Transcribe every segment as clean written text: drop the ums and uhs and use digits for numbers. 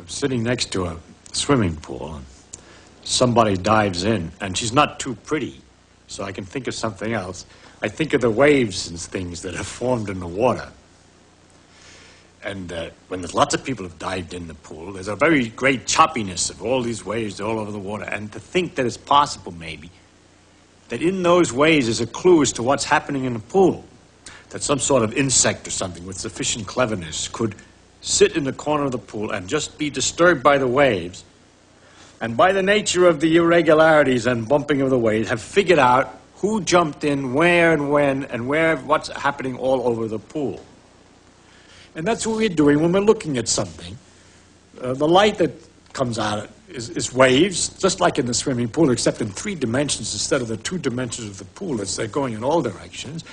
sitting next to a swimming pool, and somebody dives in, and she's not too pretty, so I can think of something else. I think of the waves and things that have formed in the water. And when there's lots of people have dived in the pool, there's a very great choppiness of all these waves all over the water. And to think that it's possible, maybe, that in those waves is a clue as to what's happening in the pool. That some sort of insect or something with sufficient cleverness could sit in the corner of the pool and just be disturbed by the waves, and by the nature of the irregularities and bumping of the waves, have figured out who jumped in, where and when, and what's happening all over the pool. And that's what we're doing when we're looking at something. The light that comes out is waves, just like in the swimming pool, except in 3 dimensions instead of the 2 dimensions of the pool. They're going in all directions.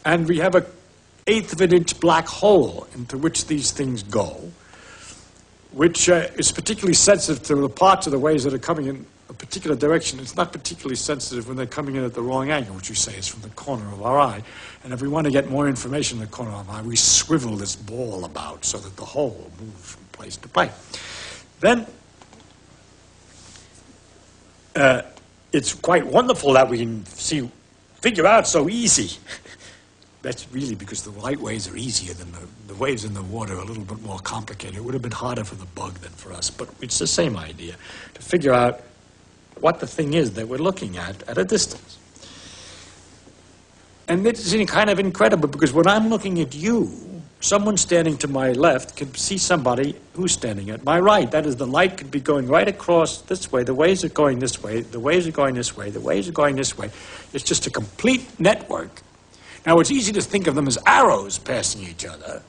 And we have an 1/8 of an inch black hole into which these things go, which is particularly sensitive to the parts of the waves that are coming in a particular direction. It's not particularly sensitive when they're coming in at the wrong angle, which we say is from the corner of our eye. And if we want to get more information in the corner of our eye, we swivel this ball about so that the hole will move from place to place. Then it's quite wonderful that we can figure out so easy. That's really because the light waves are easier than the waves in the water are a little bit more complicated. It would have been harder for the bug than for us, but it's the same idea, to figure out what the thing is that we're looking at a distance. And it's kind of incredible, because when I'm looking at you, someone standing to my left can see somebody who's standing at my right. That is, the light could be going right across this way, the waves are going this way, the waves are going this way, the waves are going this way. It's just a complete network. Now, it's easy to think of them as arrows passing each other,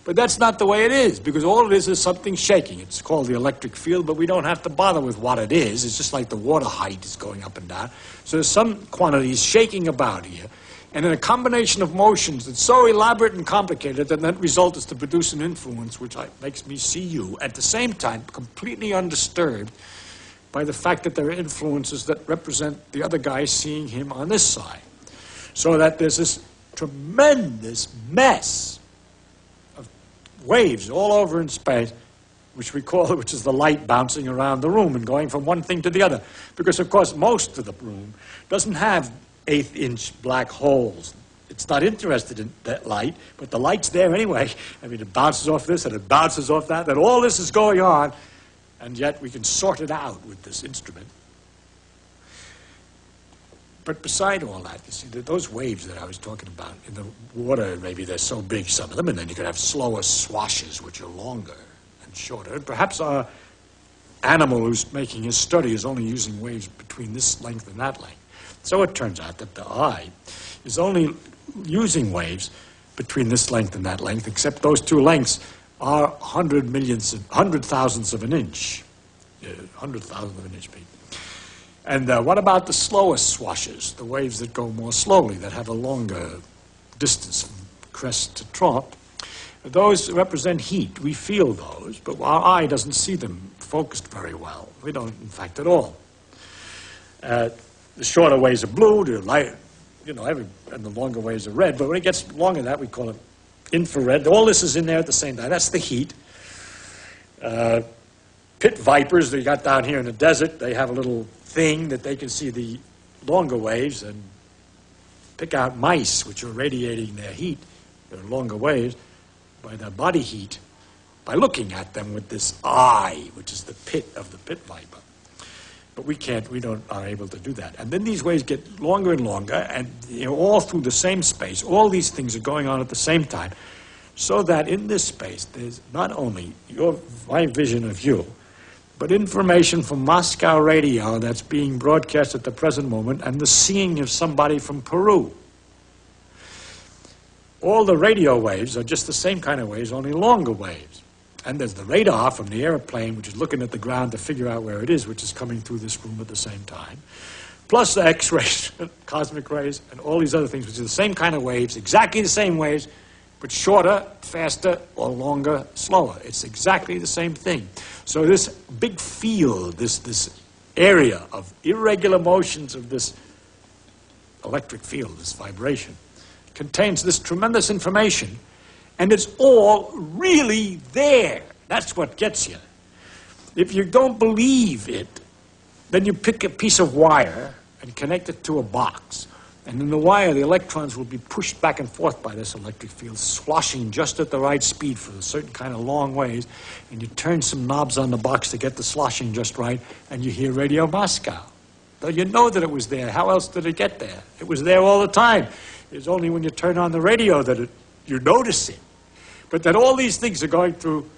but that's not the way it is, because all it is something shaking. It's called the electric field, but we don't have to bother with what it is. It's just like the water height is going up and down. So there's some quantities shaking about here, and in a combination of motions that's so elaborate and complicated that that result is to produce an influence which makes me see you, at the same time completely undisturbed by the fact that there are influences that represent the other guy seeing him on this side. So that there's this tremendous mess of waves all over in space, which is the light bouncing around the room and going from one thing to the other. Because, of course, most of the room doesn't have 1/8 inch black holes. It's not interested in that light, but the light's there anyway. I mean, it bounces off this and it bounces off that, and all this is going on, and yet we can sort it out with this instrument. But beside all that, you see, those waves that I was talking about in the water, maybe they're so big, some of them, and then you can have slower swashes, which are longer and shorter. And perhaps our animal who's making his study is only using waves between this length and that length. So it turns out that the eye is only using waves between this length and that length, except those 2 lengths are 100 thousandths of an inch. 100 thousandths of an inch, maybe. And what about the slowest swashes, the waves that go more slowly, that have a longer distance from crest to trough? Those represent heat. We feel those, but our eye doesn't see them focused very well. We don't, in fact, at all. The shorter waves are blue, the light, and the longer waves are red. But when it gets longer than that, we call it infrared. All this is in there at the same time. That's the heat. Pit vipers that you got down here in the desert, they have a little thing that they can see the longer waves and pick out mice which are radiating their heat, their longer waves, by their body heat, by looking at them with this eye, which is the pit of the pit viper. But we aren't able to do that. And then these waves get longer and longer, and all through the same space. All these things are going on at the same time, so that in this space there's not only my vision of you, but information from Moscow radio that's being broadcast at the present moment, and the seeing of somebody from Peru. All the radio waves are just the same kind of waves, only longer waves. And there's the radar from the airplane, which is looking at the ground to figure out where it is, which is coming through this room at the same time. Plus the X-rays, cosmic rays, and all these other things, which are the same kind of waves, exactly the same waves, but shorter, faster, or longer, slower. It's exactly the same thing. So this big field, this area of irregular motions of this electric field, this vibration, contains this tremendous information, and it's all really there. That's what gets you. If you don't believe it, then you pick a piece of wire and connect it to a box. And in the wire, the electrons will be pushed back and forth by this electric field, sloshing just at the right speed for a certain kind of long ways. And you turn some knobs on the box to get the sloshing just right, and you hear Radio Moscow. Though you know that it was there. How else did it get there? It was there all the time. It's only when you turn on the radio that you notice it. But that all these things are going through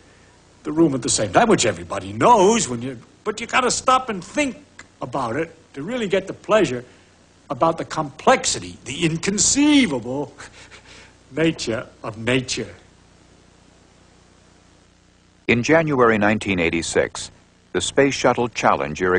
the room at the same time, which everybody knows. But you got to stop and think about it to really get the pleasure about the complexity, the inconceivable nature of nature. In January 1986, the Space Shuttle Challenger